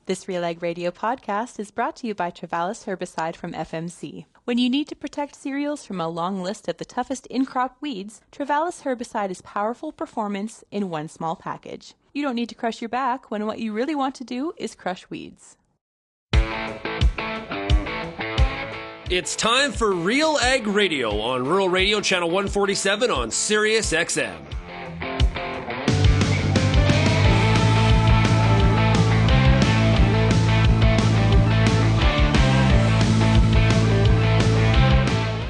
This RealAg Radio podcast is brought to you by Travalis Herbicide from FMC. When you need to protect cereals from a long list of the toughest in-crop weeds, Travalis Herbicide is powerful performance in one small package. You don't need to crush your back when what you really want to do is crush weeds. It's time for RealAg Radio on Rural Radio Channel 147 on Sirius XM.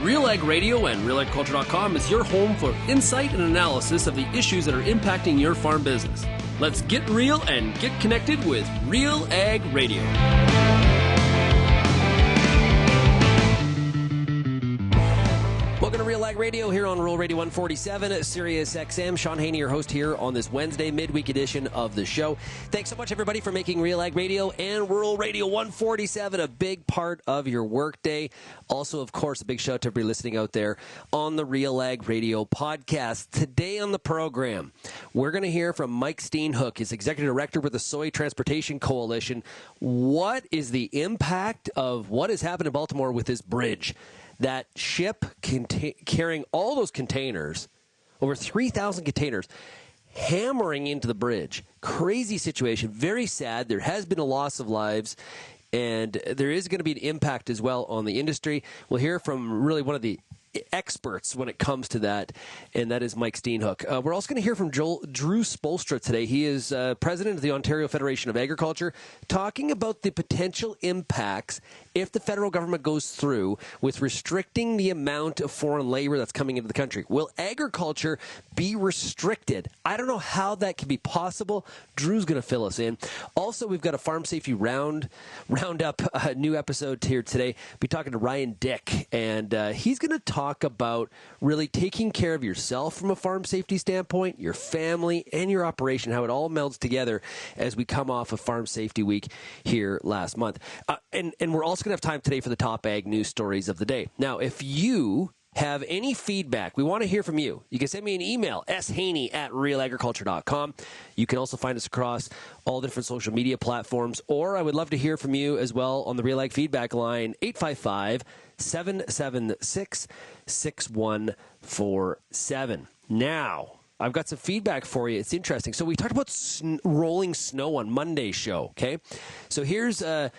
RealAg Radio and RealAgriculture.com is your home for insight and analysis of the issues that are impacting your farm business. Let's get real and get connected with RealAg Radio. Welcome to RealAg Radio here on Rural Radio 147 at Sirius XM. Sean Haney, your host here on this Wednesday midweek edition of the show. Thanks so much, everybody, for making RealAg Radio and Rural Radio 147 a big part of your workday. Also, of course, a big shout out to everybody listening out there on the RealAg Radio podcast. Today on the program, we're going to hear from Mike Steenhoek, his executive director with the Soy Transportation Coalition. What is the impact of what has happened in Baltimore with this bridge? That ship carrying all those containers, over 3,000 containers, hammering into the bridge. Crazy situation, very sad. There has been a loss of lives, and there is going to be an impact as well on the industry. We'll hear from really one of the experts when it comes to that, and that is Mike Steenhoek. We're also going to hear from Drew Spoelstra today. He is president of the Ontario Federation of Agriculture, talking about the potential impacts if the federal government goes through with restricting the amount of foreign labor that's coming into the country. Will agriculture be restricted? I don't know how that can be possible. Drew's going to fill us in. Also, we've got a Farm Safety Roundup new episode here today. We'll be talking to Ryan Dick, and he's going to talk about really taking care of yourself from a farm safety standpoint, your family, and your operation, how it all melds together as we come off of Farm Safety Week here last month. And we're also going to have time today for the top ag news stories of the day. Now, if you have any feedback, we want to hear from you. You can send me an email, shaney@realagriculture.com. You can also find us across all different social media platforms, or I would love to hear from you as well on the RealAg feedback line, 855-776-6147. Now, I've got some feedback for you. It's interesting. So we talked about rolling snow on Monday's show, okay? So here's a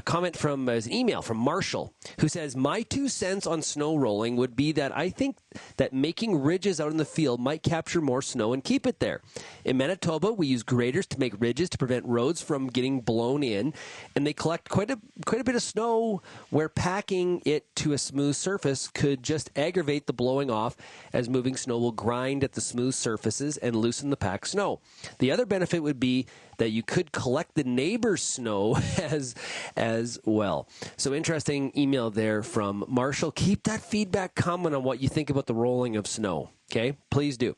comment from an email from Marshall, who says, my 2 cents on snow rolling would be that I think that making ridges out in the field might capture more snow and keep it there. In Manitoba, we use graders to make ridges to prevent roads from getting blown in, and they collect quite a bit of snow where packing it to a smooth surface could just aggravate the blowing off, as moving snow will grind at the smooth surfaces and loosen the packed snow. The other benefit would be that you could collect the neighbor's snow as well. So interesting email there from Marshall. Keep that feedback coming on what you think about the rolling of snow. Okay, please do.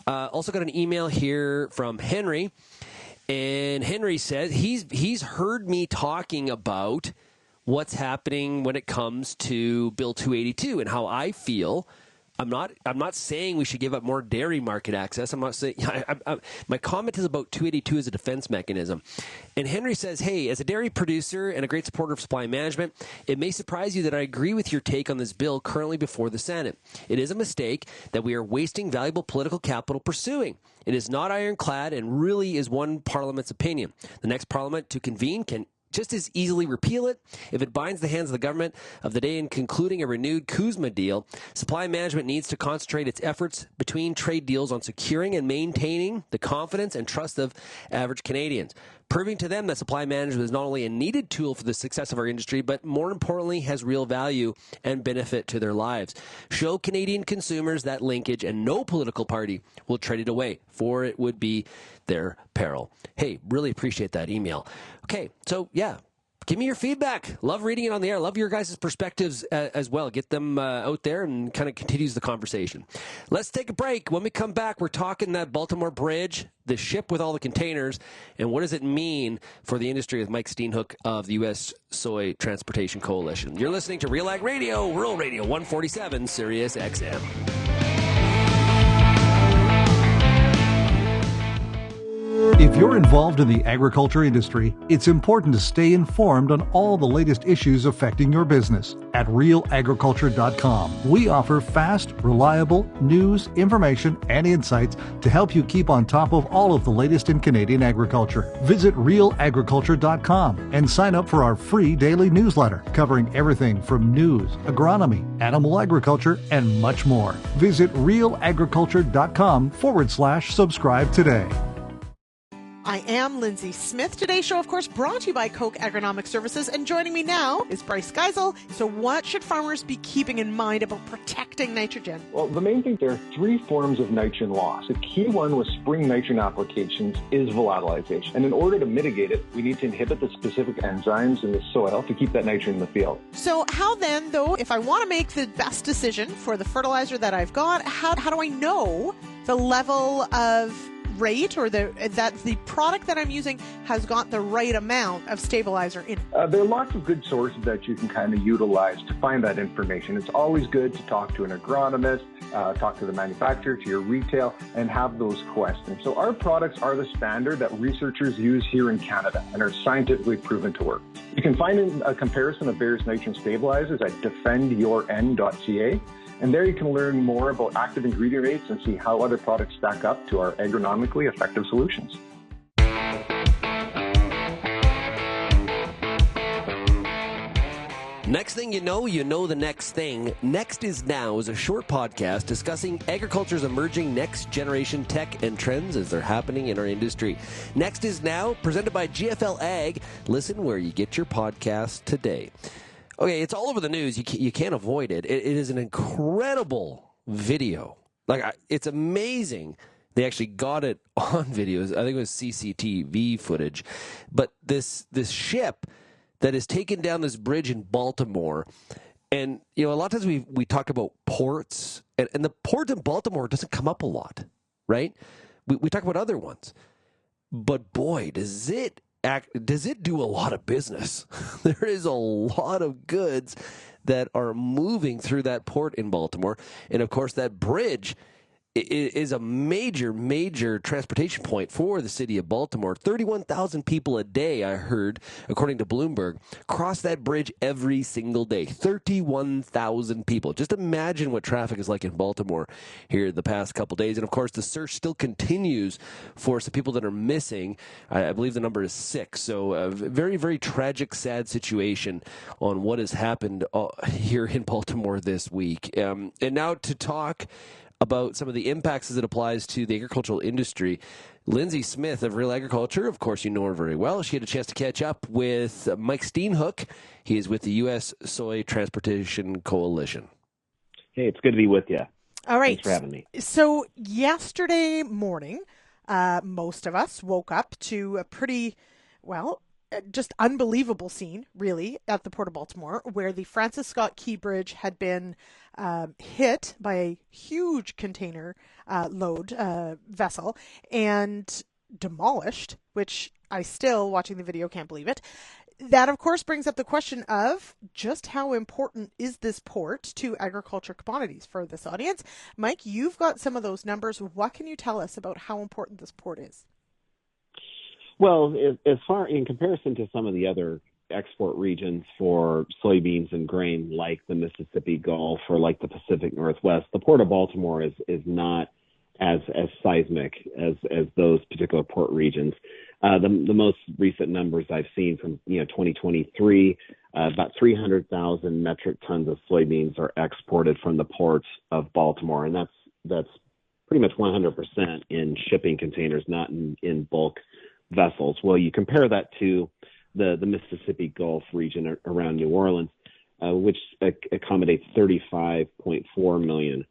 Also got an email here from Henry, and Henry says he's heard me talking about what's happening when it comes to Bill 282 and how I feel. I'm not saying we should give up more dairy market access. I'm not saying my comment is about 282 as a defense mechanism. And Henry says, hey, as a dairy producer and a great supporter of supply management, it may surprise you that I agree with your take on this bill currently before the Senate. It is a mistake that we are wasting valuable political capital pursuing. It is not ironclad and really is one parliament's opinion. The next parliament to convene can just as easily repeal it if it binds the hands of the government of the day in concluding a renewed Kuzma deal. Supply management needs to concentrate its efforts between trade deals on securing and maintaining the confidence and trust of average Canadians, proving to them that supply management is not only a needed tool for the success of our industry, but more importantly has real value and benefit to their lives. Show Canadian consumers that linkage, and no political party will trade it away, for it would be their peril. Hey, really appreciate that email. Okay, so yeah, give me your feedback. Love reading it on the air. Love your guys' perspectives as well. Get them out there and kind of continues the conversation. Let's take a break. When we come back, we're talking that Baltimore Bridge, the ship with all the containers, and what does it mean for the industry with Mike Steenhoek of the U.S. Soy Transportation Coalition. You're listening to RealAg Radio, Rural Radio 147, Sirius XM. If you're involved in the agriculture industry, it's important to stay informed on all the latest issues affecting your business. At RealAgriculture.com, we offer fast, reliable news, information, and insights to help you keep on top of all of the latest in Canadian agriculture. Visit RealAgriculture.com and sign up for our free daily newsletter covering everything from news, agronomy, animal agriculture, and much more. Visit RealAgriculture.com/subscribe today. I am Lindsay Smith. Today's show, of course, brought to you by Koch Agronomic Services. And joining me now is Bryce Geisel. So what should farmers be keeping in mind about protecting nitrogen? Well, the main thing, there are three forms of nitrogen loss. The key one with spring nitrogen applications is volatilization. And in order to mitigate it, we need to inhibit the specific enzymes in the soil to keep that nitrogen in the field. So how then, though, if I want to make the best decision for the fertilizer that I've got, how do I know the level of rate or that the product that I'm using has got the right amount of stabilizer in it? There are lots of good sources that you can kind of utilize to find that information. It's always good to talk to an agronomist, talk to the manufacturer, to your retail, and have those questions. So our products are the standard that researchers use here in Canada and are scientifically proven to work. You can find a comparison of various nitrogen stabilizers at defendyourn.ca. And there you can learn more about active ingredient rates and see how other products stack up to our agronomically effective solutions. Next thing you know the next thing. Next is Now is a short podcast discussing agriculture's emerging next generation tech and trends as they're happening in our industry. Next is Now, presented by GFL Ag. Listen where you get your podcast today. Okay, it's all over the news. You can't avoid it. It is an incredible video. It's amazing. They actually got it on videos. I think it was CCTV footage. But this ship that has taken down this bridge in Baltimore, and a lot of times we talk about ports, and the port in Baltimore doesn't come up a lot, right? We talk about other ones, but boy, does it do a lot of business. There is a lot of goods that are moving through that port in Baltimore. And of course, that bridge is a major transportation point for the city of Baltimore. 31,000 people a day, I heard, according to Bloomberg, cross that bridge every single day. 31,000 people. Just imagine what traffic is like in Baltimore here the past couple days. And of course, the search still continues for some people that are missing. I believe the number is 6. So a very tragic, sad situation on what has happened here in Baltimore this week. And now to talk about some of the impacts as it applies to the agricultural industry, Lindsay Smith of Real Agriculture, of course you know her very well. She had a chance to catch up with Mike Steenhoek. He is with the U.S. Soy Transportation Coalition. Hey, it's good to be with you. All right. Thanks for having me. So yesterday morning, most of us woke up to a pretty, just unbelievable scene, really, at the Port of Baltimore, where the Francis Scott Key Bridge had been hit by a huge container load vessel and demolished, which I still, watching the video, can't believe it. That, of course, brings up the question of just how important is this port to agriculture commodities for this audience. Mike, you've got some of those numbers. What can you tell us about how important this port is? Well, as far in comparison to some of the other export regions for soybeans and grain, like the Mississippi Gulf or like the Pacific Northwest, the Port of Baltimore is not as seismic as those particular port regions. The most recent numbers I've seen from 2023, about 300,000 metric tons of soybeans are exported from the Port of Baltimore, and that's pretty much 100% in shipping containers, not in bulk vessels. Well, you compare that to the Mississippi Gulf region around New Orleans, which accommodates 35.4 million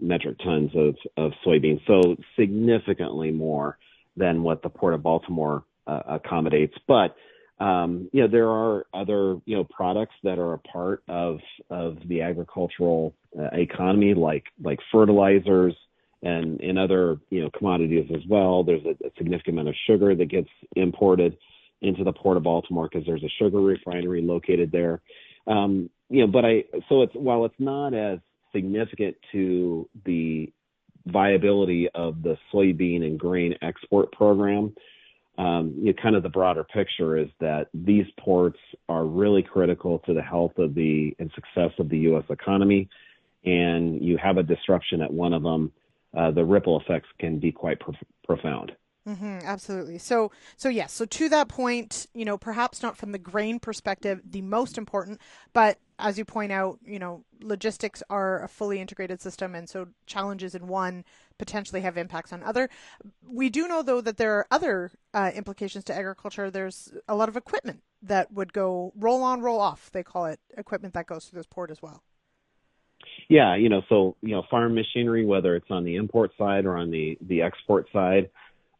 metric tons of soybeans, so significantly more than what the Port of Baltimore accommodates. But there are other products that are a part of the agricultural economy, like fertilizers and other commodities as well. There's a significant amount of sugar that gets imported into the Port of Baltimore because there's a sugar refinery located there. While it's not as significant to the viability of the soybean and grain export program, kind of the broader picture is that these ports are really critical to the health of and success of the U.S. economy. And you have a disruption at one of them, the ripple effects can be quite profound. Absolutely. So yes. So to that point, perhaps not from the grain perspective, the most important, but as you point out, logistics are a fully integrated system, and so challenges in one potentially have impacts on other. We do know, though, that there are other implications to agriculture. There's a lot of equipment that would go roll on, roll off. They call it equipment that goes through this port as well. Yeah, farm machinery, whether it's on the import side or on the export side,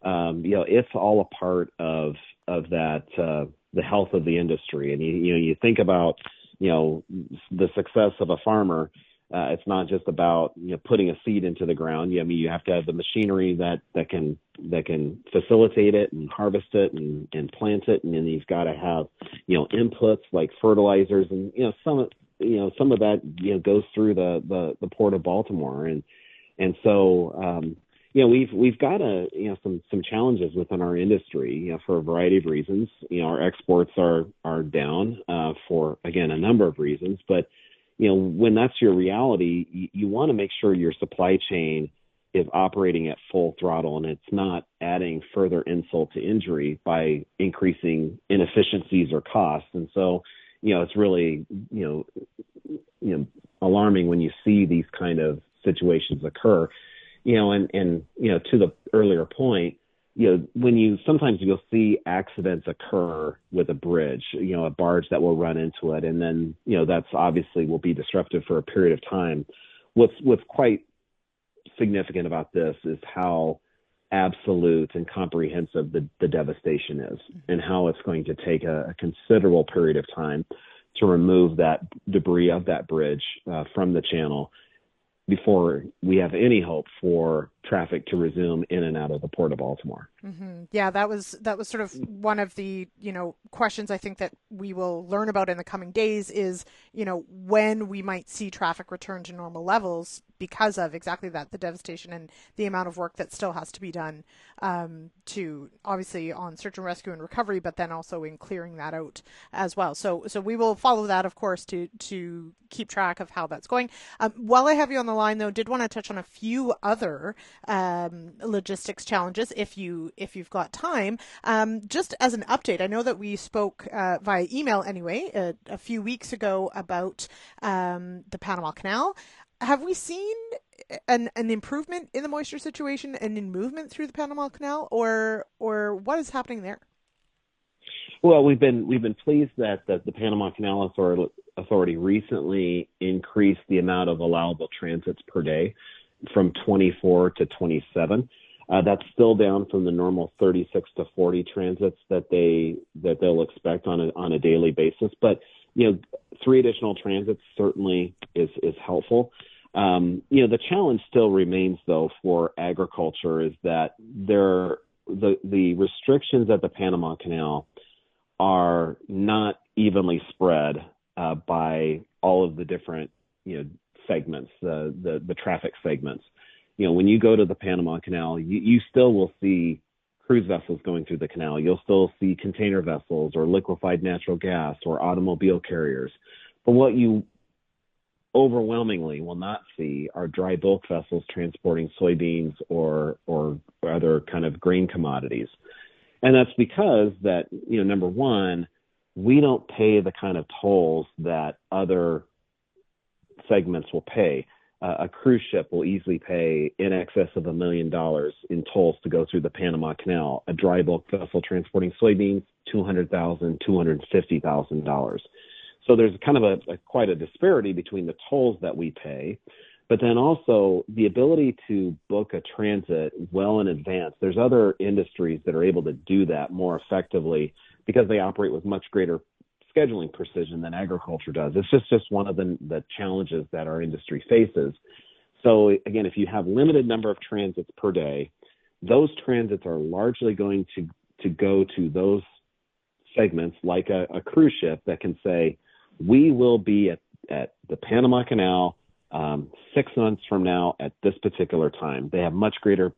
it's all a part of that, the health of the industry. And you think about, the success of a farmer. It's not just about putting a seed into the ground. You have to have the machinery that can facilitate it and harvest it and plant it, and then you've got to have inputs like fertilizers, and some of that goes through the Port of Baltimore, and so we've got some challenges within our industry for a variety of reasons. Our exports are down for, again, a number of reasons, but when that's your reality, you want to make sure your supply chain is operating at full throttle and it's not adding further insult to injury by increasing inefficiencies or costs. And so, it's really, alarming when you see these kind of situations occur. And to the earlier point, sometimes you'll see accidents occur with a bridge, a barge that will run into it. And then, that's obviously will be disruptive for a period of time. What's quite significant about this is how absolute and comprehensive the devastation is, and how it's going to take a considerable period of time to remove that debris of that bridge from the channel before we have any hope for traffic to resume in and out of the Port of Baltimore. Yeah, that was sort of one of the questions I think that we will learn about in the coming days is when we might see traffic return to normal levels because of exactly that, the devastation and the amount of work that still has to be done to obviously on search and rescue and recovery, but then also in clearing that out as well. So we will follow that, of course, to keep track of how that's going. While I have you on the line, though, did want to touch on a few other logistics challenges if you've got time. Just as an update, I know that we spoke via email anyway a few weeks ago about the Panama Canal. Have we seen an improvement in the moisture situation and in movement through the Panama Canal, or what is happening there? Well, we've been pleased that the Panama Canal Authority recently increased the amount of allowable transits per day from 24 to 27. That's still down from the normal 36 to 40 transits that they'll expect on a daily basis. But 3 additional transits certainly is helpful. The challenge still remains, though, for agriculture is that the restrictions at the Panama Canal are not evenly spread by all of the different segments, the traffic segments. When you go to the Panama Canal, you still will see cruise vessels going through the canal. You'll still see container vessels or liquefied natural gas or automobile carriers. But what you overwhelmingly will not see are dry bulk vessels transporting soybeans or other kind of grain commodities. And that's because that, number one, we don't pay the kind of tolls that other segments will pay. A cruise ship will easily pay in excess of $1 million in tolls to go through the Panama Canal. A dry bulk vessel transporting soybeans, $200,000, $250,000. So there's kind of quite a disparity between the tolls that we pay, but then also the ability to book a transit well in advance. There's other industries that are able to do that more effectively because they operate with much greater scheduling precision than agriculture does. It's just one of the challenges that our industry faces. So again, if you have limited number of transits per day, those transits are largely going to go to those segments like a cruise ship that can say, we will be at the Panama Canal 6 months from now at this particular time. They have much greater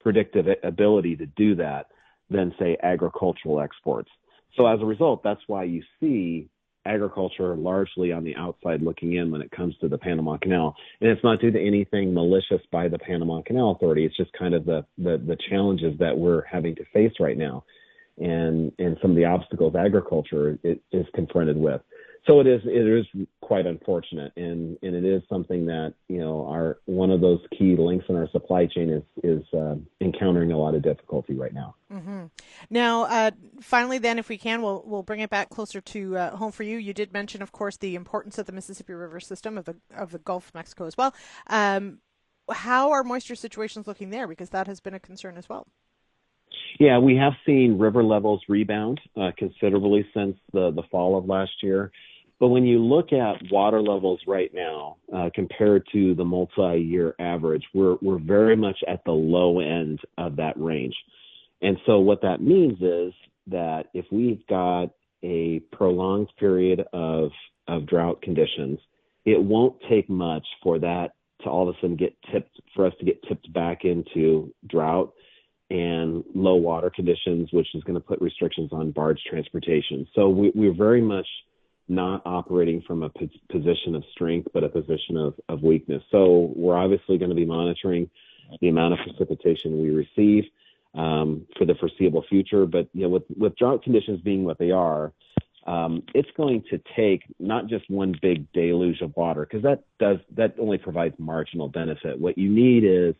predictive ability to do that than, say, agricultural exports. So as a result, that's why you see agriculture largely on the outside looking in when it comes to the Panama Canal. And it's not due to anything malicious by the Panama Canal Authority. It's just kind of the challenges that we're having to face right now and some of the obstacles agriculture is confronted with. So it is quite unfortunate, and it is something that, one of those key links in our supply chain is encountering a lot of difficulty right now. Mm-hmm. Now, finally, then, if we can, we'll bring it back closer to home for you. You did mention, of course, the importance of the Mississippi River system of the Gulf of Mexico as well. How are moisture situations looking there? Because that has been a concern as well. Yeah, we have seen river levels rebound considerably since the fall of last year. But when you look at water levels right now, compared to the multi-year average, we're very much at the low end of that range. And so what that means is that if we've got a prolonged period of drought conditions, it won't take much for that to all of a sudden for us to get tipped back into drought and low water conditions, which is going to put restrictions on barge transportation. So we're very much not operating from a position of strength, but a position of weakness. So we're obviously going to be monitoring the amount of precipitation we receive for the foreseeable future. But with drought conditions being what they are, it's going to take not just one big deluge of water, because that only provides marginal benefit. What you need is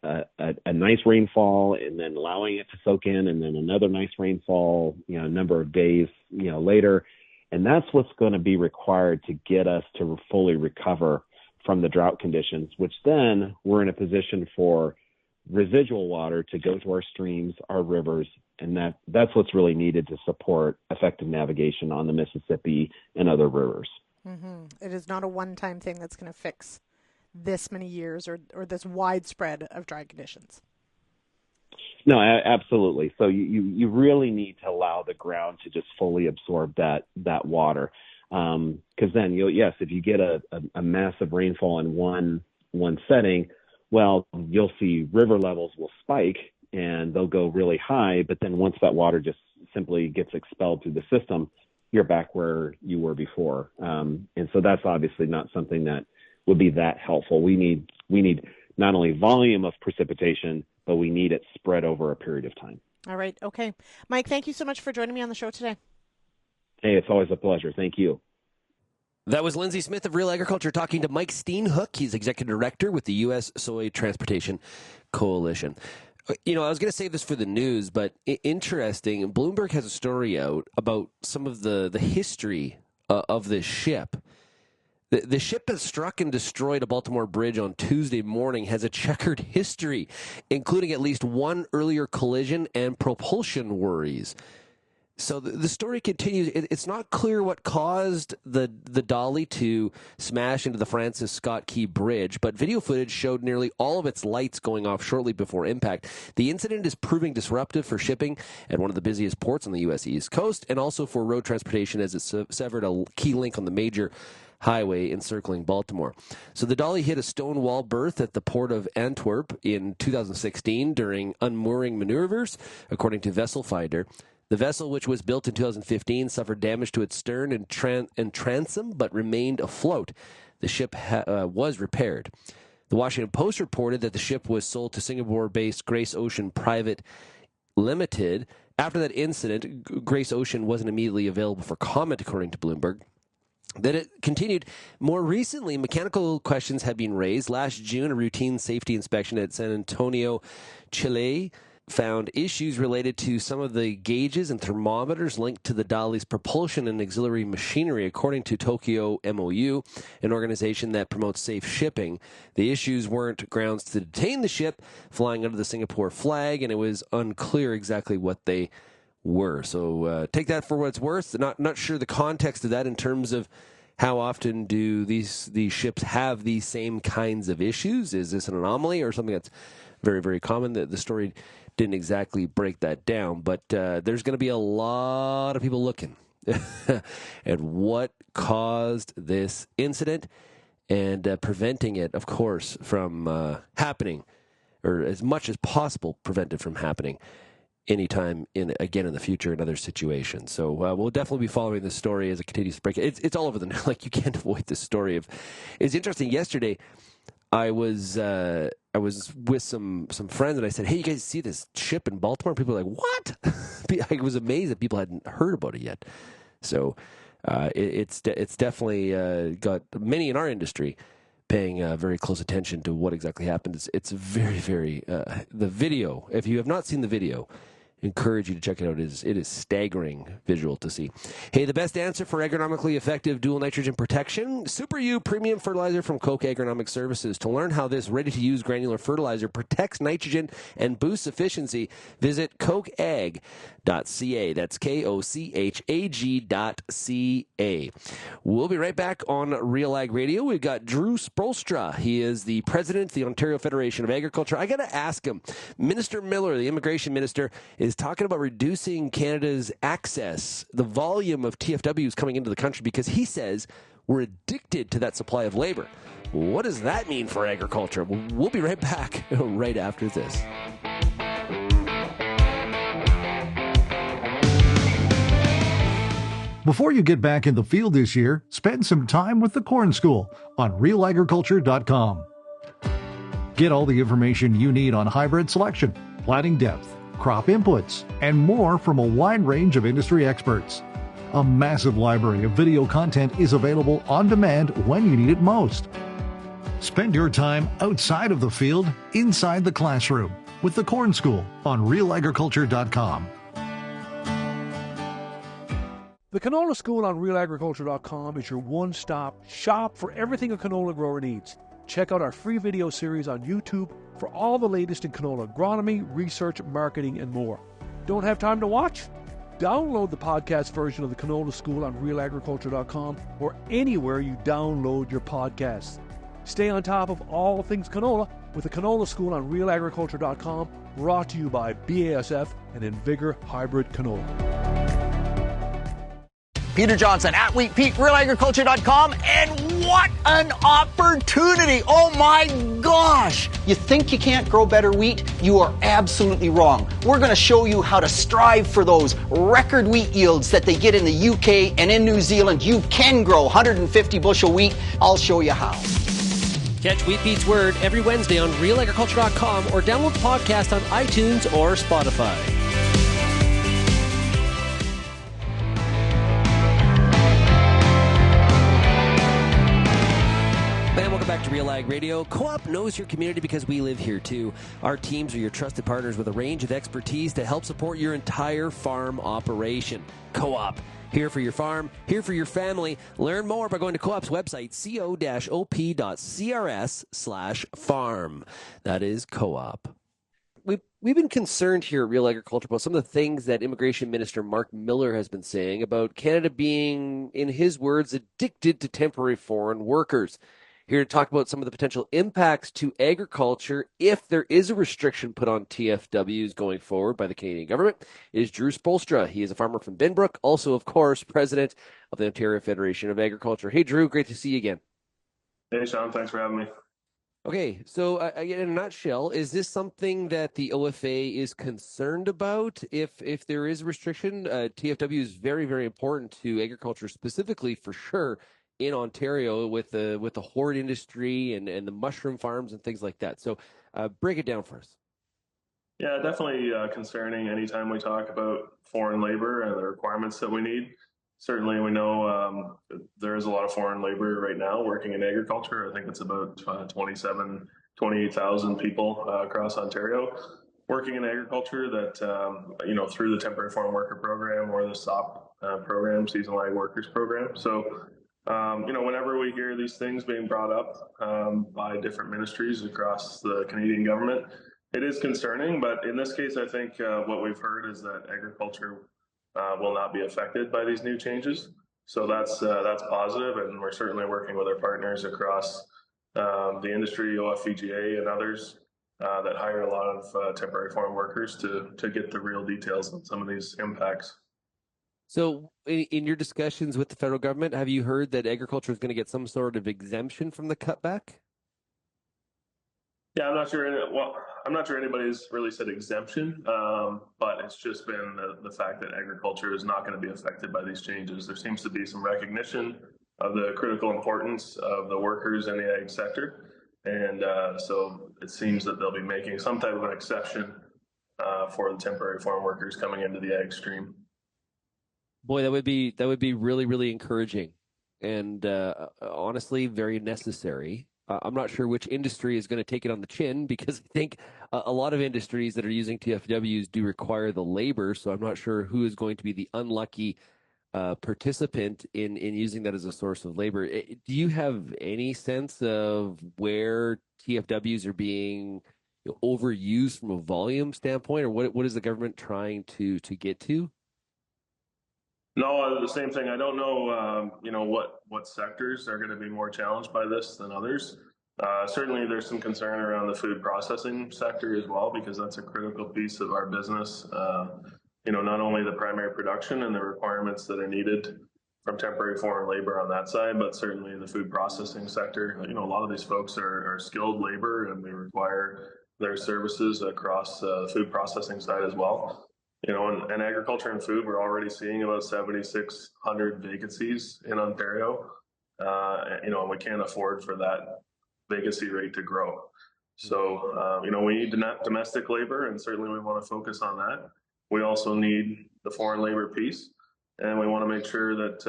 a nice rainfall, and then allowing it to soak in, and then another nice rainfall, a number of days, later. And that's what's going to be required to get us to fully recover from the drought conditions, which then we're in a position for residual water to go to our streams, our rivers, and that's what's really needed to support effective navigation on the Mississippi and other rivers. Mm-hmm. It is not a one-time thing that's going to fix this many years or this widespread of dry conditions. No, absolutely. So you really need to allow the ground to just fully absorb that water, because then if you get a massive rainfall in one setting, well, you'll see river levels will spike and they'll go really high. But then once that water just simply gets expelled through the system, you're back where you were before. And so that's obviously not something that would be that helpful. We need not only volume of precipitation, but we need it spread over a period of time. All right. Okay. Mike, thank you so much for joining me on the show today. Hey, it's always a pleasure. Thank you. That was Lindsay Smith of Real Agriculture talking to Mike Steenhoek. He's Executive Director with the U.S. Soy Transportation Coalition. I was going to save this for the news, but interesting. Bloomberg has a story out about some of the history of this ship. The ship that struck and destroyed a Baltimore bridge on Tuesday morning has a checkered history, including at least one earlier collision and propulsion worries. So the story continues. It's not clear what caused the dolly to smash into the Francis Scott Key Bridge, but video footage showed nearly all of its lights going off shortly before impact. The incident is proving disruptive for shipping at one of the busiest ports on the U.S. East Coast, and also for road transportation as it severed a key link on the major highway encircling Baltimore. So the dolly hit a stone wall berth at the Port of Antwerp in 2016 during unmooring maneuvers, according to Vessel Finder. The vessel, which was built in 2015, suffered damage to its stern and transom, but remained afloat. The ship was repaired. The Washington Post reported that the ship was sold to Singapore-based Grace Ocean Private Limited. After that incident, Grace Ocean wasn't immediately available for comment, according to Bloomberg. Then it continued. More recently, mechanical questions have been raised. Last June, a routine safety inspection at San Antonio, Chile, found issues related to some of the gauges and thermometers linked to the dolly's propulsion and auxiliary machinery, according to Tokyo MOU, an organization that promotes safe shipping. The issues weren't grounds to detain the ship flying under the Singapore flag, and it was unclear exactly what they were. So take that for what it's worth. Not sure the context of that in terms of how often do these ships have these same kinds of issues. Is this an anomaly or something that's very, very common? The story didn't exactly break that down, but there's going to be a lot of people looking at what caused this incident and preventing it, of course, from happening, or as much as possible prevent it from happening anytime in the future in other situations. So we'll definitely be following this story as it continues to break. It's all over the net. Like, you can't avoid this story. It's interesting. Yesterday, I was with some friends, and I said, "Hey, you guys see this ship in Baltimore?" People were like, "What?" I was amazed that people hadn't heard about it yet. So it's definitely got many in our industry paying very close attention to what exactly happened. It's very, very the video. If you have not seen the video, encourage you to check it out. It is staggering visual to see. Hey, the best answer for agronomically effective dual nitrogen protection, Super U Premium Fertilizer from Koch Agronomic Services. To learn how this ready-to-use granular fertilizer protects nitrogen and boosts efficiency, visit kochag.ca. That's KOCHAG.ca. We'll be right back on RealAg Radio. We've got Drew Spoelstra. He is the president of the Ontario Federation of Agriculture. I got to ask him, Minister Miller, the immigration minister, is talking about reducing Canada's access, the volume of TFWs coming into the country, because he says we're addicted to that supply of labor. What does that mean for agriculture? We'll be right back right after this. Before you get back in the field this year, spend some time with the Corn School on RealAgriculture.com. Get all the information you need on hybrid selection, planting depth, crop inputs, and more from a wide range of industry experts. A massive library of video content is available on demand when you need it most. Spend your time outside of the field, inside the classroom, with the Corn School on RealAgriculture.com. The Canola School on RealAgriculture.com is your one-stop shop for everything a canola grower needs. Check out our free video series on YouTube for all the latest in canola agronomy, research, marketing, and more. Don't have time to watch? Download the podcast version of the Canola School on RealAgriculture.com or anywhere you download your podcasts. Stay on top of all things canola with the Canola School on RealAgriculture.com, brought to you by BASF and Invigor Hybrid Canola. Peter Johnson at Wheat Peak, RealAgriculture.com, and what an opportunity! Oh my gosh! You think you can't grow better wheat? You are absolutely wrong. We're going to show you how to strive for those record wheat yields that they get in the UK and in New Zealand. You can grow 150 bushel wheat. I'll show you how. Catch Wheat Pete's Word every Wednesday on RealAgriculture.com or download the podcast on iTunes or Spotify. And welcome back to RealAg Radio. Co-op knows your community because we live here too. Our teams are your trusted partners with a range of expertise to help support your entire farm operation. Co-op, here for your farm, here for your family. Learn more by going to Co-op's website, co-op.crs/farm. That is Co-op. We've been concerned here at Real Agriculture about some of the things that Immigration Minister Mark Miller has been saying about Canada being, in his words, addicted to temporary foreign workers. Here to talk about some of the potential impacts to agriculture if there is a restriction put on TFWs going forward by the Canadian government is Drew Spoelstra. He is a farmer from Binbrook, also, of course, president of the Ontario Federation of Agriculture. Hey, Drew, great to see you again. Hey, Sean, thanks for having me. Okay, so in a nutshell, is this something that the OFA is concerned about? If there is a restriction, TFW is very, very important to agriculture specifically, for sure, in Ontario with the horde industry and the mushroom farms and things like that. So break it down for us. Yeah, definitely concerning anytime we talk about foreign labor and the requirements that we need. Certainly, we know there is a lot of foreign labor right now working in agriculture. I think it's about 28,000 people across Ontario working in agriculture that, through the Temporary Foreign Worker Program or the SOP program, Seasonal Ag Workers Program. So, whenever we hear these things being brought up by different ministries across the Canadian government, it is concerning. But in this case, I think what we've heard is that agriculture will not be affected by these new changes. So that's positive, and we're certainly working with our partners across the industry, OFVGA and others that hire a lot of temporary foreign workers to get the real details on some of these impacts. So, in your discussions with the federal government, have you heard that agriculture is going to get some sort of exemption from the cutback? Yeah, I'm not sure. Well, I'm not sure anybody's really said exemption, but it's just been the fact that agriculture is not going to be affected by these changes. There seems to be some recognition of the critical importance of the workers in the ag sector, and so it seems that they'll be making some type of an exception for the temporary farm workers coming into the ag stream. Boy, that would be really, really encouraging, and honestly, very necessary. I'm not sure which industry is going to take it on the chin, because I think a lot of industries that are using TFWs do require the labor. So I'm not sure who is going to be the unlucky participant in using that as a source of labor. Do you have any sense of where TFWs are being overused from a volume standpoint, or what is the government trying to get to? No, the same thing. I don't know, what sectors are going to be more challenged by this than others. Certainly, there's some concern around the food processing sector as well, because that's a critical piece of our business. Not only the primary production and the requirements that are needed from temporary foreign labor on that side, but certainly in the food processing sector. A lot of these folks are skilled labor, and they require their services across the food processing side as well. In agriculture and food, we're already seeing about 7,600 vacancies in Ontario. And we can't afford for that vacancy rate to grow. So, we need domestic labor, and certainly we want to focus on that. We also need the foreign labor piece, and we want to make sure that,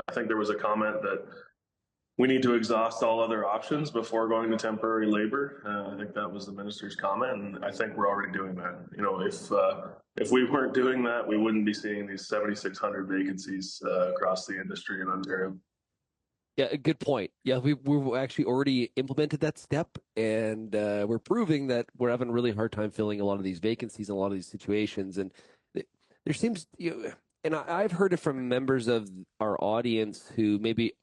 I think there was a comment that we need to exhaust all other options before going to temporary labor. I think that was the minister's comment, and I think we're already doing that. If we weren't doing that, we wouldn't be seeing these 7,600 vacancies across the industry in Ontario. Yeah, good point. Yeah, we've actually already implemented that step, and we're proving that we're having a really hard time filling a lot of these vacancies in a lot of these situations. And there seems, and I've heard it from members of our audience who maybe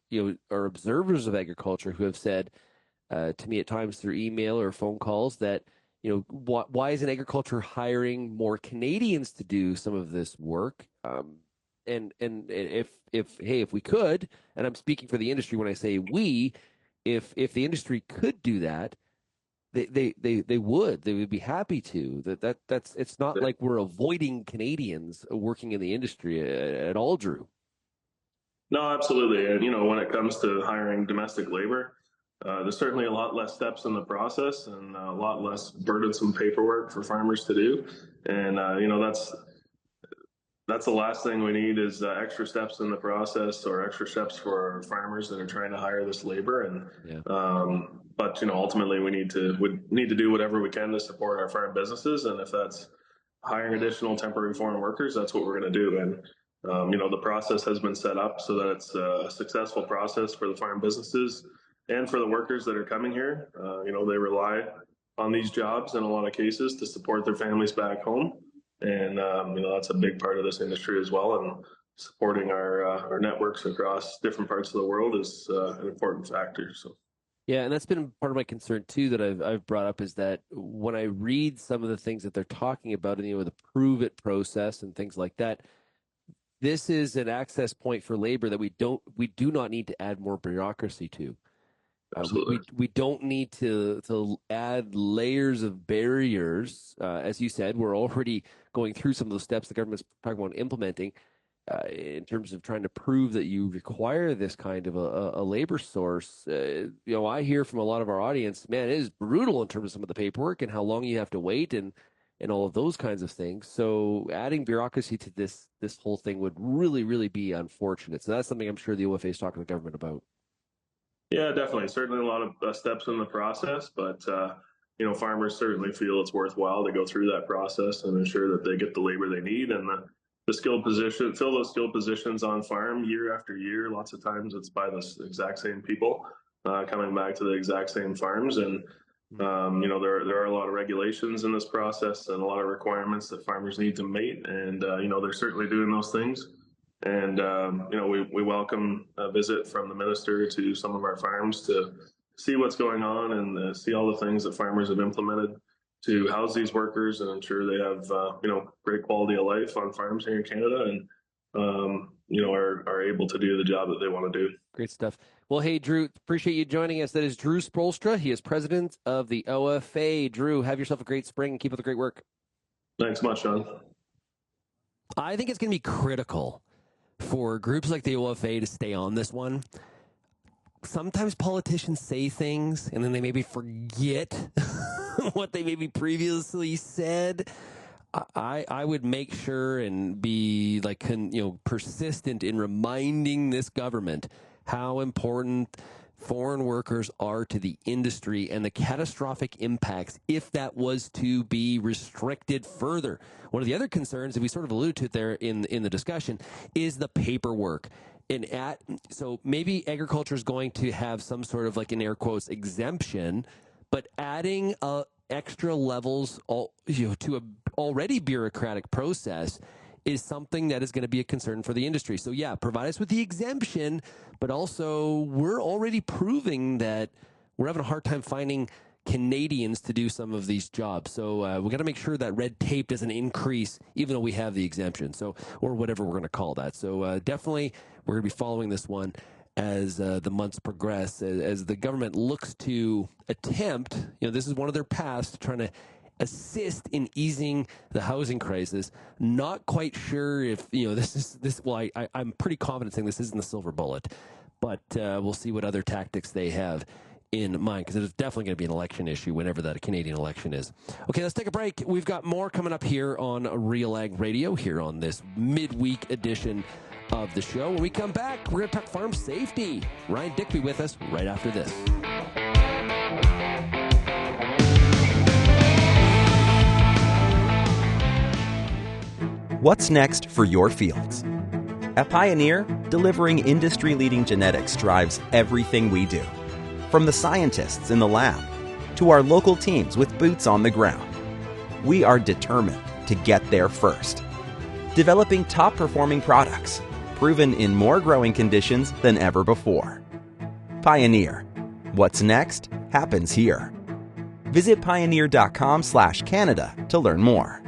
are observers of agriculture, who have said to me at times through email or phone calls that why isn't agriculture hiring more Canadians to do some of this work? And if we could, and I'm speaking for the industry when I say we, if the industry could do that, they would be happy to. That's it's not like we're avoiding Canadians working in the industry at all, Drew. No, absolutely. And when it comes to hiring domestic labor, there's certainly a lot less steps in the process and a lot less burdensome paperwork for farmers to do. And that's the last thing we need is extra steps in the process, or extra steps for farmers that are trying to hire this labor. And but ultimately we need to do whatever we can to support our farm businesses, and if that's hiring additional temporary foreign workers, that's what we're going to do. And the process has been set up so that it's a successful process for the farm businesses and for the workers that are coming here. They rely on these jobs in a lot of cases to support their families back home. And, that's a big part of this industry as well. And supporting our networks across different parts of the world is an important factor. So. Yeah, and that's been part of my concern too that I've brought up, is that when I read some of the things that they're talking about, and the prove it process and things like that, this is an access point for labor that we do not need to add more bureaucracy to. We don't need to add layers of barriers. As you said, we're already going through some of those steps the government's talking about implementing in terms of trying to prove that you require this kind of a labor source. I hear from a lot of our audience, man, it is brutal in terms of some of the paperwork and how long you have to wait and all of those kinds of things. So adding bureaucracy to this whole thing would really, really be unfortunate. So that's something I'm sure the OFA is talking to the government about. Yeah, definitely. Certainly a lot of steps in the process, but farmers certainly feel it's worthwhile to go through that process and ensure that they get the labor they need and the skilled position, fill those skilled positions on farm year after year. Lots of times it's by the exact same people coming back to the exact same farms. And, there are a lot of regulations in this process and a lot of requirements that farmers need to meet. And, they're certainly doing those things. And, we welcome a visit from the minister to some of our farms to see what's going on and see all the things that farmers have implemented to house these workers and ensure they have, great quality of life on farms here in Canada. And are able to do the job that they want to do. Great stuff. Well, hey, Drew, appreciate you joining us. That is Drew Spoelstra. He is president of the OFA. Drew, have yourself a great spring and keep up the great work. Thanks much, Sean. I think it's going to be critical for groups like the OFA to stay on this one. Sometimes politicians say things and then they maybe forget what they maybe previously said. I would make sure and be persistent in reminding this government how important foreign workers are to the industry and the catastrophic impacts if that was to be restricted further. One of the other concerns that we sort of alluded to there in the discussion is the paperwork. So maybe agriculture is going to have some sort of, like, in air quotes, exemption, but adding extra levels to a already bureaucratic process is something that is going to be a concern for the industry. So yeah, provide us with the exemption, but also we're already proving that we're having a hard time finding Canadians to do some of these jobs. So we got to make sure that red tape doesn't increase, even though we have the exemption. So, or whatever we're going to call that. So definitely we're going to be following this one as the months progress, as the government looks to attempt, this is one of their paths, trying to assist in easing the housing crisis. Not quite sure if, I'm pretty confident saying this isn't the silver bullet, but we'll see what other tactics they have in mind, because it's definitely going to be an election issue whenever that Canadian election is. Okay, let's take a break. We've got more coming up here on RealAg Radio, here on this midweek edition of the show. When we come back, we're going to talk farm safety. Ryan Dickby with us right after this. What's next for your fields? At Pioneer, delivering industry-leading genetics drives everything we do. From the scientists in the lab to our local teams with boots on the ground, we are determined to get there first. Developing top-performing products, proven in more growing conditions than ever before. Pioneer. What's next happens here. Visit pioneer.com/Canada to learn more.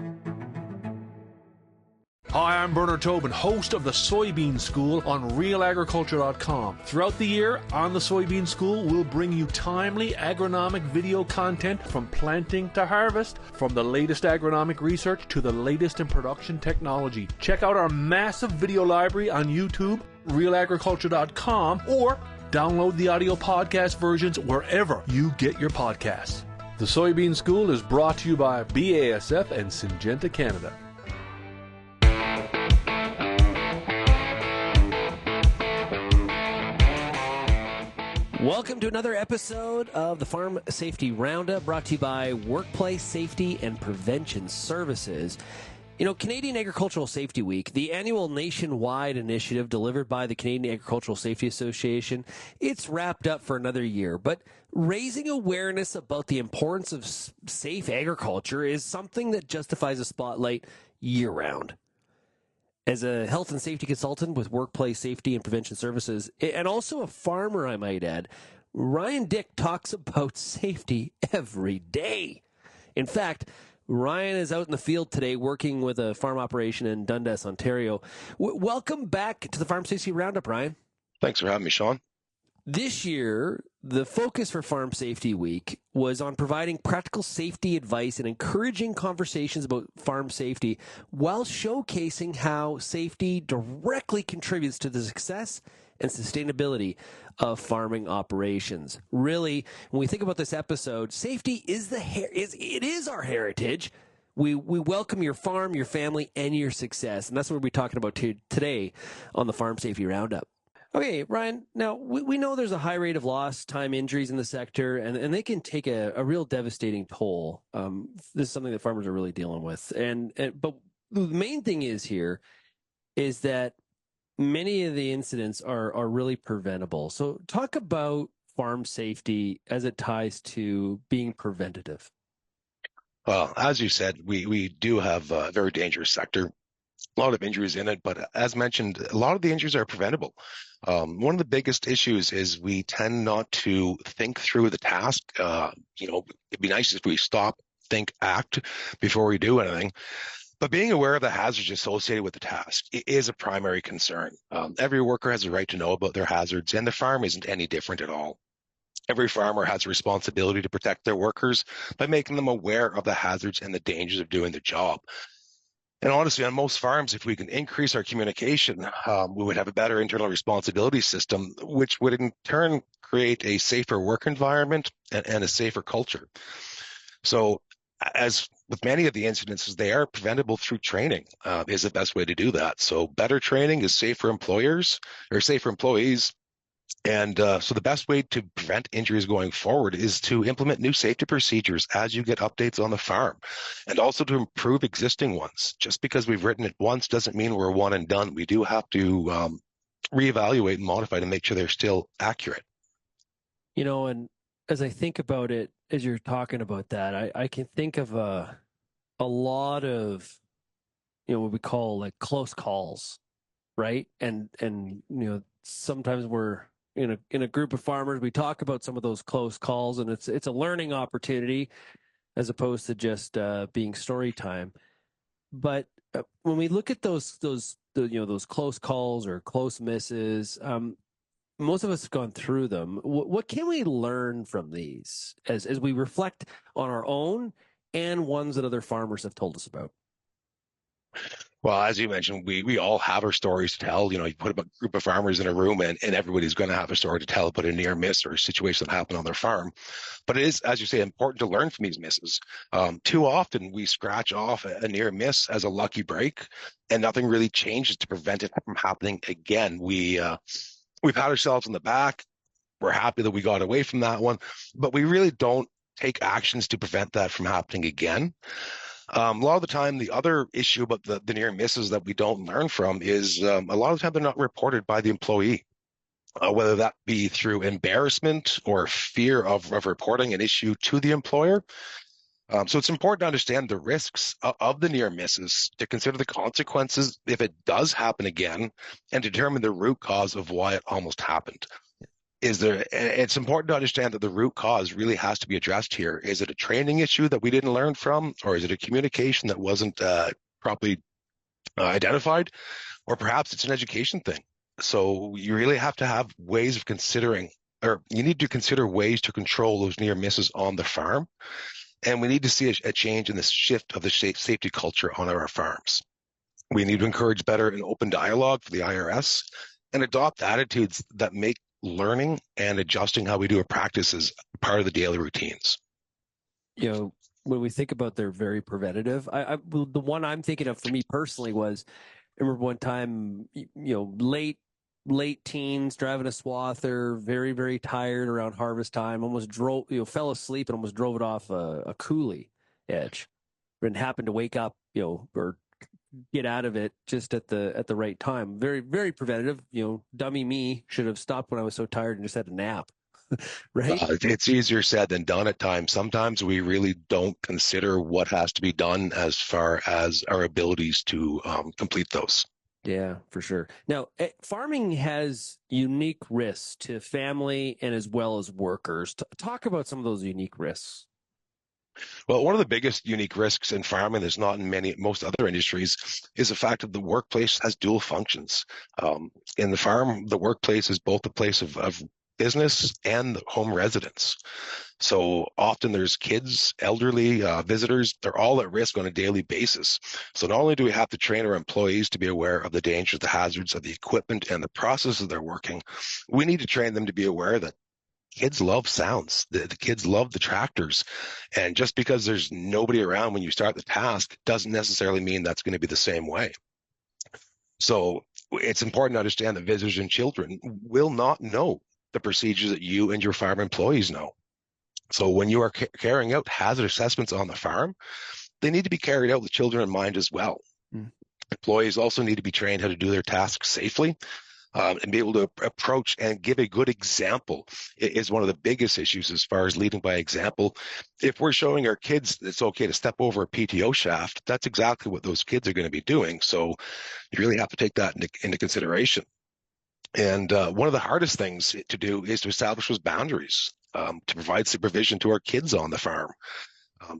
Hi, I'm Bernard Tobin, host of the Soybean School on RealAgriculture.com. Throughout the year, on the Soybean School, we'll bring you timely agronomic video content from planting to harvest, from the latest agronomic research to the latest in production technology. Check out our massive video library on YouTube, RealAgriculture.com, or download the audio podcast versions wherever you get your podcasts. The Soybean School is brought to you by BASF and Syngenta Canada. Welcome to another episode of the Farm Safety Roundup, brought to you by Workplace Safety and Prevention Services. Canadian Agricultural Safety Week, the annual nationwide initiative delivered by the Canadian Agricultural Safety Association, it's wrapped up for another year. But raising awareness about the importance of safe agriculture is something that justifies a spotlight year-round. As a health and safety consultant with Workplace Safety and Prevention Services, and also a farmer, I might add, Ryan Dick talks about safety every day. In fact, Ryan is out in the field today working with a farm operation in Dundas, Ontario. Welcome back to the Farm Safety Roundup, Ryan. Thanks for having me, Sean. This year, the focus for Farm Safety Week was on providing practical safety advice and encouraging conversations about farm safety while showcasing how safety directly contributes to the success and sustainability of farming operations. Really, when we think about this episode, safety is our heritage. We welcome your farm, your family, and your success, and that's what we'll be talking about today on the Farm Safety Roundup. Okay, Ryan, now we know there's a high rate of lost time injuries in the sector, and they can take a real devastating toll. This is something that farmers are really dealing with. But the main thing is that many of the incidents are really preventable. So talk about farm safety as it ties to being preventative. Well, as you said, we do have a very dangerous sector. A lot of injuries in it, but as mentioned, a lot of the injuries are preventable. One of the biggest issues is we tend not to think through the task. It'd be nice if we stop, think, act before we do anything. But being aware of the hazards associated with the task is a primary concern. Every worker has a right to know about their hazards, and the farm isn't any different at all. Every farmer has a responsibility to protect their workers by making them aware of the hazards and the dangers of doing their job. And honestly, on most farms, if we can increase our communication, we would have a better internal responsibility system, which would in turn create a safer work environment and a safer culture. So as with many of the incidences, they are preventable through training is the best way to do that. So better training is safer employers or safer employees. And so the best way to prevent injuries going forward is to implement new safety procedures as you get updates on the farm, and also to improve existing ones. Just because we've written it once doesn't mean we're one and done. We do have to reevaluate and modify to make sure they're still accurate. You know, and as I think about it, as you're talking about that, I can think of a lot of, you know, what we call like close calls, right? And you know, sometimes we're in a group of farmers, we talk about some of those close calls, and it's a learning opportunity as opposed to just being story time. But when we look at those close calls or close misses, most of us have gone through them. What can we learn from these as we reflect on our own and ones that other farmers have told us about? Well, as you mentioned, we all have our stories to tell. You know, you put a group of farmers in a room and everybody's going to have a story to tell about a near miss or a situation that happened on their farm. But it is, as you say, important to learn from these misses. Too often we scratch off a near miss as a lucky break, and nothing really changes to prevent it from happening again. We've had ourselves in the back. We're happy that we got away from that one, but we really don't take actions to prevent that from happening again. A lot of the time, the other issue about the near misses that we don't learn from is a lot of the time they're not reported by the employee, whether that be through embarrassment or fear of reporting an issue to the employer. So it's important to understand the risks of the near misses, to consider the consequences if it does happen again, and determine the root cause of why it almost happened. It's important to understand that the root cause really has to be addressed here. Is it a training issue that we didn't learn from, or is it a communication that wasn't properly identified, or perhaps it's an education thing? So you really have to have ways of considering, or you need to consider ways to control those near misses on the farm. And we need to see a change in the shift of the safety culture on our farms. We need to encourage better and open dialogue for the IRS and adopt attitudes that make learning and adjusting how we do our practices part of the daily routines. You know, when we think about they're very preventative, the one I'm thinking of for me personally was, I remember one time, you know, late teens, driving a swather, very, very tired around harvest time, fell asleep and almost drove it off a coulee edge, and happened to wake up, you know, or get out of it just at the right time. Very, very preventative. You know, dummy me should have stopped when I was so tired and just had a nap. Right? It's easier said than done at times. Sometimes we really don't consider what has to be done as far as our abilities to complete those. Yeah, for sure. Now, farming has unique risks to family and as well as workers. Talk about some of those unique risks. Well, one of the biggest unique risks in farming that's not in most other industries is the fact that the workplace has dual functions. In the farm, the workplace is both a place of business and home residence. So often there's kids, elderly, visitors, they're all at risk on a daily basis. So not only do we have to train our employees to be aware of the dangers, the hazards of the equipment and the processes they're working, we need to train them to be aware that kids love sounds. The kids love the tractors. And just because there's nobody around when you start the task doesn't necessarily mean that's going to be the same way. So it's important to understand that visitors and children will not know the procedures that you and your farm employees know. So when you are carrying out hazard assessments on the farm, they need to be carried out with children in mind as well. Employees also need to be trained how to do their tasks safely. And be able to approach and give a good example is one of the biggest issues as far as leading by example. If we're showing our kids it's okay to step over a PTO shaft, that's exactly what those kids are going to be doing. So you really have to take that into consideration. And one of the hardest things to do is to establish those boundaries, to provide supervision to our kids on the farm.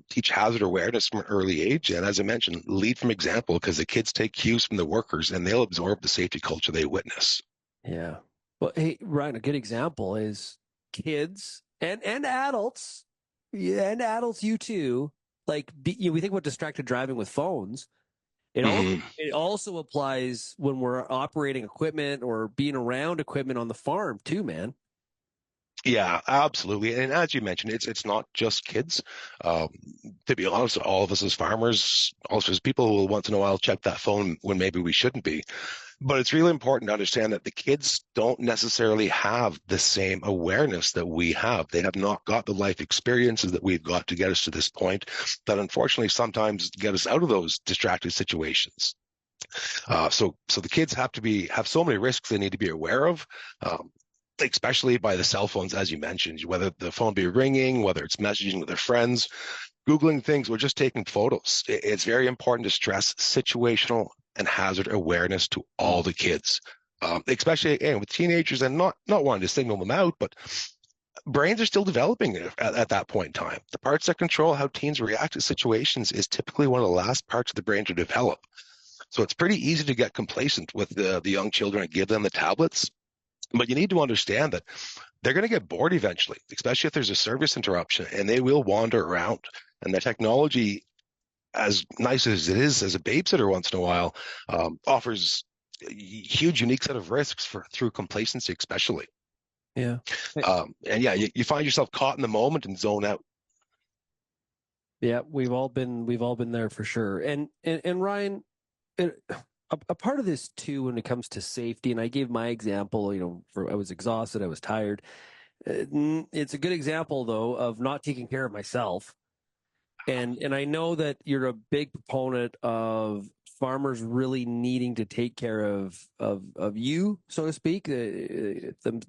teach hazard awareness from an early age. And as I mentioned, lead from example, because the kids take cues from the workers and they'll absorb the safety culture they witness. Yeah. Well, hey, Ryan, a good example is kids and adults, and adults, you too. Like, we think about distracted driving with phones. It also applies when we're operating equipment or being around equipment on the farm too, man. Yeah, absolutely. And as you mentioned, it's not just kids. To be honest, all of us as farmers, also as people who will once in a while check that phone when maybe we shouldn't be. But it's really important to understand that the kids don't necessarily have the same awareness that we have. They have not got the life experiences that we've got to get us to this point that unfortunately sometimes get us out of those distracted situations. So the kids have so many risks they need to be aware of. Especially by the cell phones, as you mentioned, whether the phone be ringing, whether it's messaging with their friends, Googling things, or just taking photos. It's very important to stress situational and hazard awareness to all the kids, especially again with teenagers, and not wanting to signal them out, but brains are still developing at that point in time. The parts that control how teens react to situations is typically one of the last parts of the brain to develop. So it's pretty easy to get complacent with the young children and give them the tablets. But you need to understand that they're going to get bored eventually, especially if there's a service interruption, and they will wander around. And the technology, as nice as it is as a babysitter once in a while, offers a huge, unique set of risks through complacency, especially. Yeah. And yeah, you find yourself caught in the moment and zone out. Yeah, we've all been there for sure. And Ryan, a part of this too, when it comes to safety, and I gave my example, I was exhausted, I was tired. It's a good example though of not taking care of myself. And I know that you're a big proponent of farmers really needing to take care of you, so to speak,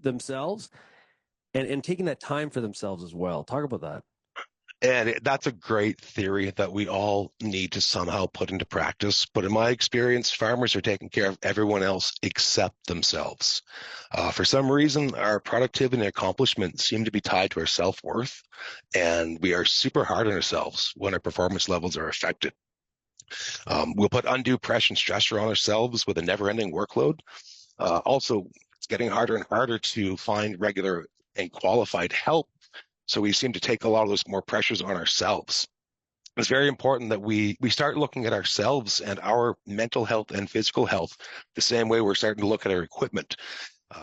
themselves, and taking that time for themselves as well. Talk about that. And that's a great theory that we all need to somehow put into practice. But in my experience, farmers are taking care of everyone else except themselves. For some reason, our productivity and accomplishment seem to be tied to our self-worth, and we are super hard on ourselves when our performance levels are affected. We'll put undue pressure and stressor on ourselves with a never-ending workload. Also, it's getting harder and harder to find regular and qualified help. So we seem to take a lot of those more pressures on ourselves. It's very important that we start looking at ourselves and our mental health and physical health the same way we're starting to look at our equipment.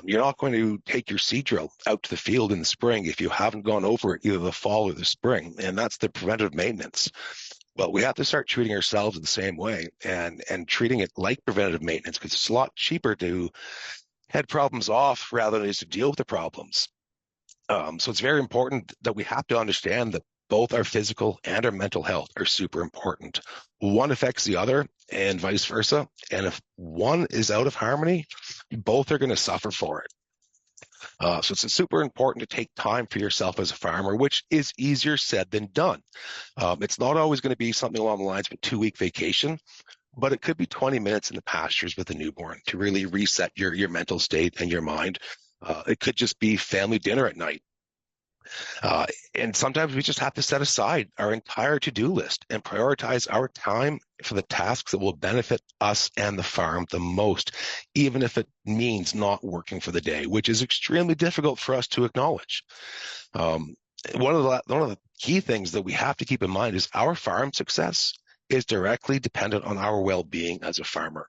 You're not going to take your seed drill out to the field in the spring if you haven't gone over it either the fall or the spring, and that's the preventative maintenance. Well, we have to start treating ourselves the same way and treating it like preventative maintenance, because it's a lot cheaper to head problems off rather than just to deal with the problems. So it's very important that we have to understand that both our physical and our mental health are super important. One affects the other and vice versa. And if one is out of harmony, both are going to suffer for it. So it's super important to take time for yourself as a farmer, which is easier said than done. It's not always going to be something along the lines of a 2-week vacation, but it could be 20 minutes in the pastures with a newborn to really reset your mental state and your mind. It could just be family dinner at night. And sometimes we just have to set aside our entire to-do list and prioritize our time for the tasks that will benefit us and the farm the most, even if it means not working for the day, which is extremely difficult for us to acknowledge. One of the key things that we have to keep in mind is our farm success is directly dependent on our well-being as a farmer.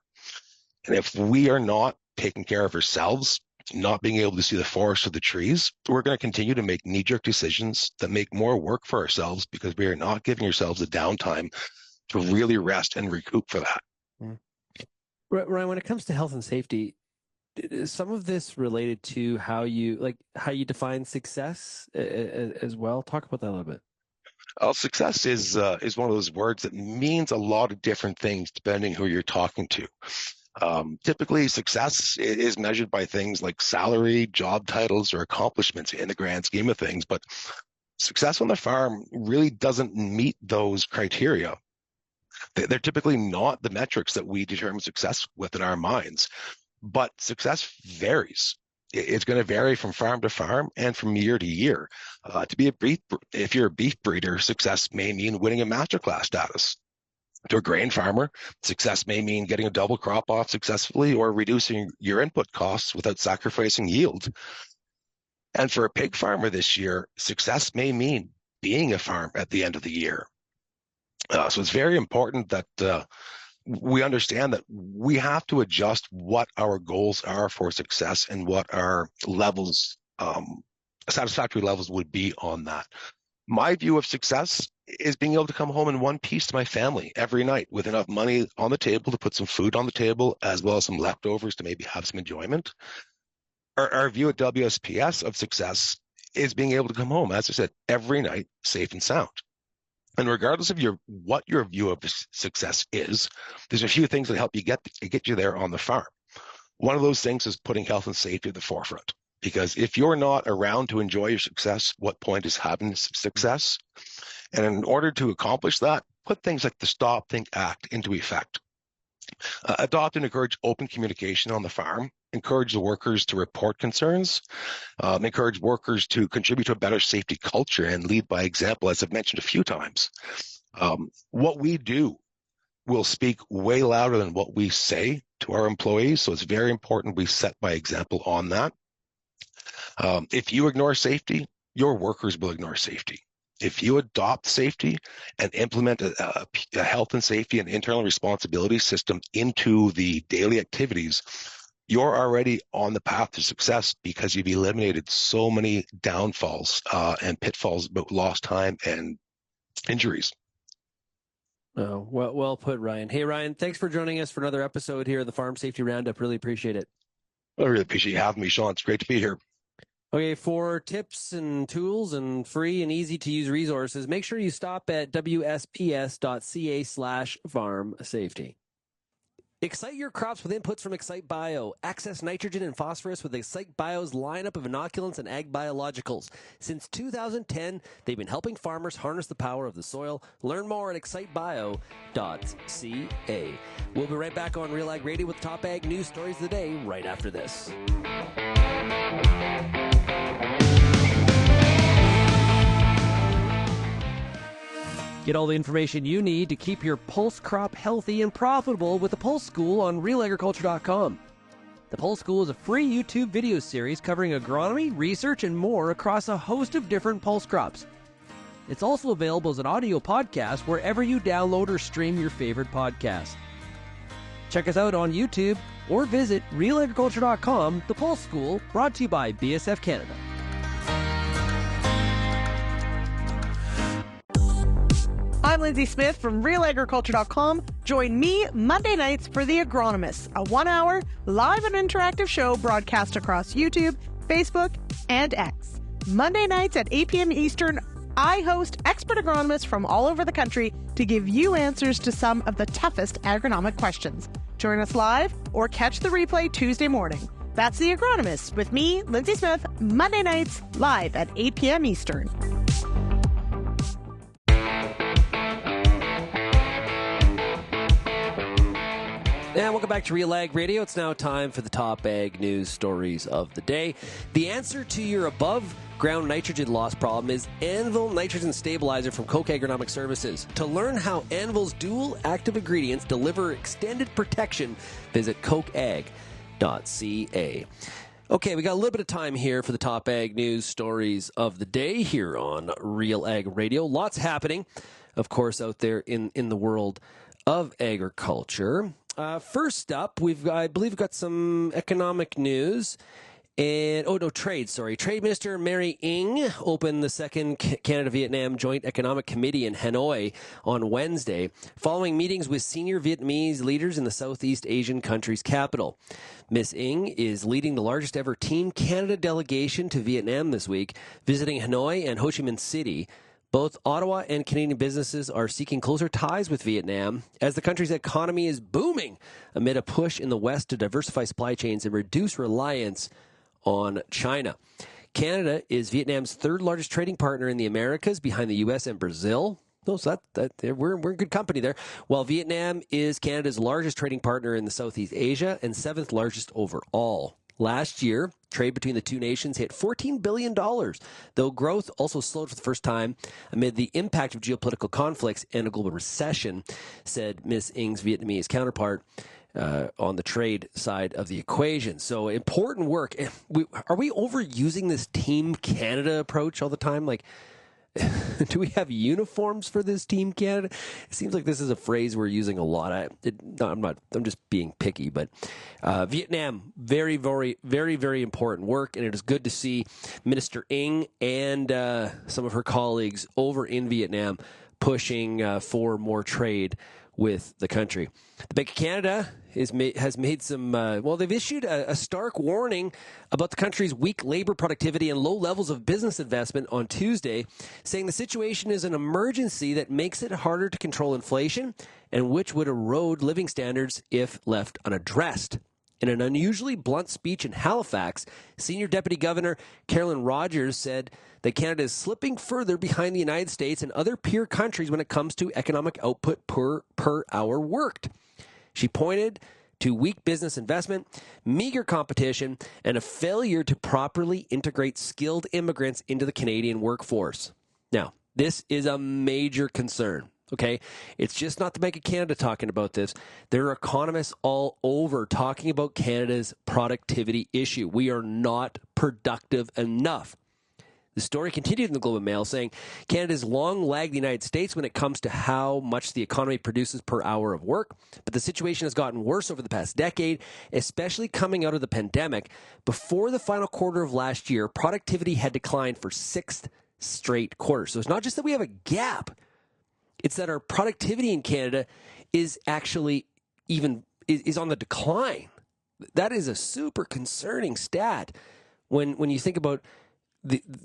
And if we are not taking care of ourselves, not being able to see the forest or the trees, we're going to continue to make knee-jerk decisions that make more work for ourselves because we are not giving ourselves the downtime to really rest and recoup for that. Ryan, when it comes to health and safety, is some of this related to how you define success as well? Talk about that a little bit. Well, success is one of those words that means a lot of different things depending who you're talking to. Typically, success is measured by things like salary, job titles, or accomplishments in the grand scheme of things. But success on the farm really doesn't meet those criteria. They're typically not the metrics that we determine success with in our minds. But success varies. It's going to vary from farm to farm and from year to year. If you're a beef breeder, success may mean winning a masterclass status. To a grain farmer, success may mean getting a double crop off successfully or reducing your input costs without sacrificing yield. And for a pig farmer this year, success may mean being a farm at the end of the year. So it's very important that we understand that we have to adjust what our goals are for success and what our levels, satisfactory levels would be on that. My view of success is being able to come home in one piece to my family every night with enough money on the table to put some food on the table, as well as some leftovers to maybe have some enjoyment. Our view at WSPS of success is being able to come home, as I said, every night safe and sound. And regardless of what your view of success is, there's a few things that help you get you there on the farm. One of those things is putting health and safety at the forefront. Because if you're not around to enjoy your success, what point is having success? And in order to accomplish that, put things like the stop, think, act into effect. Adopt and encourage open communication on the farm. Encourage the workers to report concerns. Encourage workers to contribute to a better safety culture and lead by example, as I've mentioned a few times. What we do will speak way louder than what we say to our employees, so it's very important we set by example on that. If you ignore safety, your workers will ignore safety. If you adopt safety and implement a health and safety and internal responsibility system into the daily activities, you're already on the path to success because you've eliminated so many downfalls and pitfalls about lost time and injuries. Oh, well put, Ryan. Hey, Ryan, thanks for joining us for another episode here of the Farm Safety Roundup. Really appreciate it. I really appreciate you having me, Sean. It's great to be here. Okay, for tips and tools and free and easy to use resources, make sure you stop at wsps.ca/farm safety. Excite your crops with inputs from Excite Bio. Access nitrogen and phosphorus with Excite Bio's lineup of inoculants and ag biologicals. Since 2010, they've been helping farmers harness the power of the soil. Learn more at excitebio.ca. We'll be right back on RealAg Radio with top ag news stories of the day right after this. Get all the information you need to keep your pulse crop healthy and profitable with the Pulse School on RealAgriculture.com. The Pulse School is a free YouTube video series covering agronomy, research, and more across a host of different pulse crops. It's also available as an audio podcast wherever you download or stream your favorite podcast. Check us out on YouTube or visit RealAgriculture.com. The Pulse School, brought to you by BSF Canada. I'm Lindsay Smith from RealAgriculture.com. Join me Monday nights for The Agronomists, a 1-hour live and interactive show broadcast across YouTube, Facebook, and X. Monday nights at 8 p.m. Eastern, I host expert agronomists from all over the country to give you answers to some of the toughest agronomic questions. Join us live or catch the replay Tuesday morning. That's The Agronomists with me, Lindsay Smith, Monday nights live at 8 p.m. Eastern. And welcome back to RealAg Radio. It's now time for the top ag news stories of the day. The answer to your above-ground nitrogen loss problem is Anvil Nitrogen Stabilizer from Koch Agronomic Services. To learn how Anvil's dual active ingredients deliver extended protection, visit kochag.ca. Okay, we got a little bit of time here for the top ag news stories of the day here on RealAg Radio. Lots happening, of course, out there in the world of agriculture. First up, I believe we've got some economic news. And, trade. Trade Minister Mary Ng opened the second Canada-Vietnam Joint Economic Committee in Hanoi on Wednesday, following meetings with senior Vietnamese leaders in the Southeast Asian country's capital. Ms. Ng is leading the largest ever Team Canada delegation to Vietnam this week, visiting Hanoi and Ho Chi Minh City. Both Ottawa and Canadian businesses are seeking closer ties with Vietnam as the country's economy is booming amid a push in the West to diversify supply chains and reduce reliance on China. Canada is Vietnam's third largest trading partner in the Americas, behind the U.S. and Brazil. So we're in good company there. While Vietnam is Canada's largest trading partner in the Southeast Asia and seventh largest overall. Last year, trade between the two nations hit $14 billion, though growth also slowed for the first time amid the impact of geopolitical conflicts and a global recession, said Ms. Ng's Vietnamese counterpart on the trade side of the equation. So important work. Are we overusing this Team Canada approach all the time? Like, do we have uniforms for this Team Canada? It seems like this is a phrase we're using a lot. I'm just being picky, but Vietnam, very, very, very, very important work, and it is good to see Minister Ng and some of her colleagues over in Vietnam pushing for more trade with the country. The Bank of Canada has made some, they've issued a stark warning about the country's weak labor productivity and low levels of business investment on Tuesday, saying the situation is an emergency that makes it harder to control inflation and which would erode living standards if left unaddressed. In an unusually blunt speech in Halifax, Senior Deputy Governor Carolyn Rogers said that Canada is slipping further behind the United States and other peer countries when it comes to economic output per hour worked. She pointed to weak business investment, meager competition, and a failure to properly integrate skilled immigrants into the Canadian workforce. Now, this is a major concern. Okay, it's just not the Bank of Canada talking about this. There are economists all over talking about Canada's productivity issue. We are not productive enough. The story continued in the Globe and Mail saying Canada has long lagged the United States when it comes to how much the economy produces per hour of work, but the situation has gotten worse over the past decade, especially coming out of the pandemic. Before the final quarter of last year, productivity had declined for 6 straight quarters. So it's not just that we have a gap. It's that our productivity in Canada is actually is on the decline. That is a super concerning stat when you think about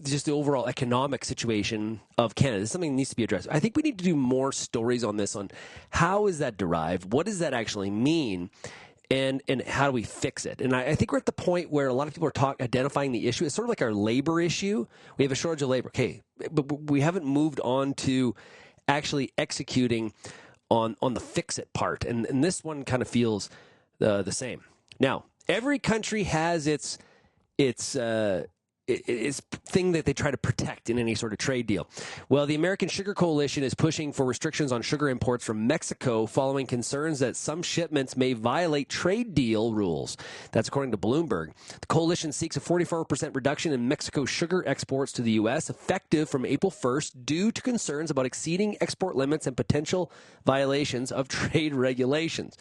just the overall economic situation of Canada. This is something that needs to be addressed. I think we need to do more stories on this, on how is that derived, what does that actually mean, and how do we fix it? And I think we're at the point where a lot of people are identifying the issue. It's sort of like our labor issue. We have a shortage of labor. Okay, but we haven't moved on to actually executing on the fix-it part. And this one kind of feels the same. Now, every country has its thing that they try to protect in any sort of trade deal. Well, the American Sugar Coalition is pushing for restrictions on sugar imports from Mexico following concerns that some shipments may violate trade deal rules. That's according to Bloomberg. The coalition seeks a 44% reduction in Mexico's sugar exports to the U.S., effective from April 1st, due to concerns about exceeding export limits and potential violations of trade regulations.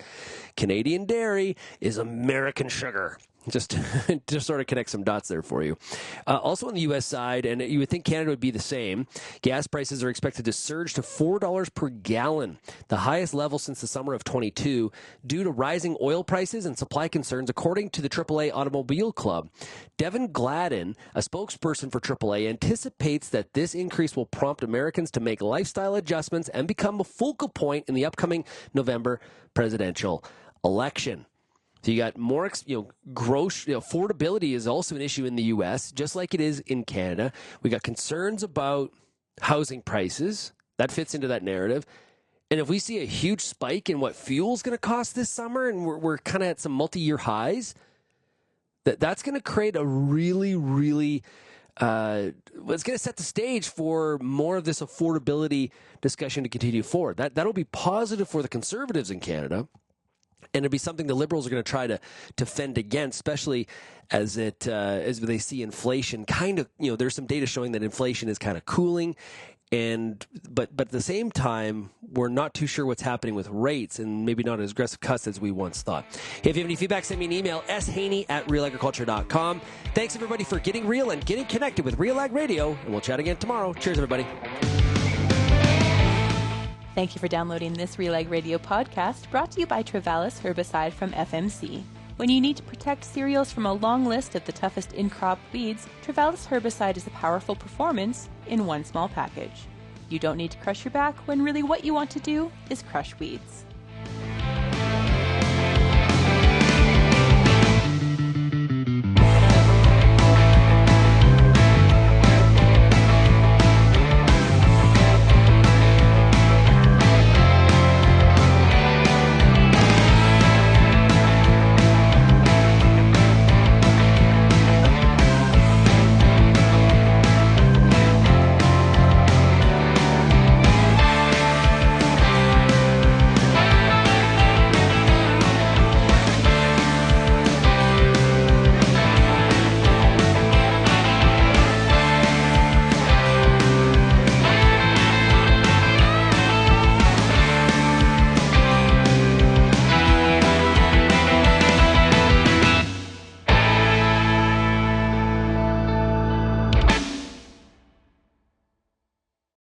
Canadian dairy is American sugar. Just sort of connect some dots there for you. Also on the U.S. side, and you would think Canada would be the same, gas prices are expected to surge to $4 per gallon, the highest level since the summer of 22, due to rising oil prices and supply concerns, according to the AAA Automobile Club. Devin Gladden, a spokesperson for AAA, anticipates that this increase will prompt Americans to make lifestyle adjustments and become a focal point in the upcoming November presidential election. So you got more, affordability is also an issue in the U.S., just like it is in Canada. We got concerns about housing prices. That fits into that narrative. And if we see a huge spike in what fuel's going to cost this summer, and we're kind of at some multi-year highs, that's going to create a really, really it's going to set the stage for more of this affordability discussion to continue forward. That'll be positive for the Conservatives in Canada. And it'd be something the Liberals are going to try to fend against, especially as they see inflation kind of, there's some data showing that inflation is kind of cooling, but at the same time, we're not too sure what's happening with rates and maybe not as aggressive cuts as we once thought. Hey, if you have any feedback, send me an email, shaney@realagriculture.com. Thanks everybody for getting real and getting connected with RealAg Radio, and we'll chat again tomorrow. Cheers, everybody. Thank you for downloading this RealAg Radio podcast, brought to you by Travalis Herbicide from FMC. When you need to protect cereals from a long list of the toughest in-crop weeds, Travalis Herbicide is a powerful performance in one small package. You don't need to crush your back when really what you want to do is crush weeds.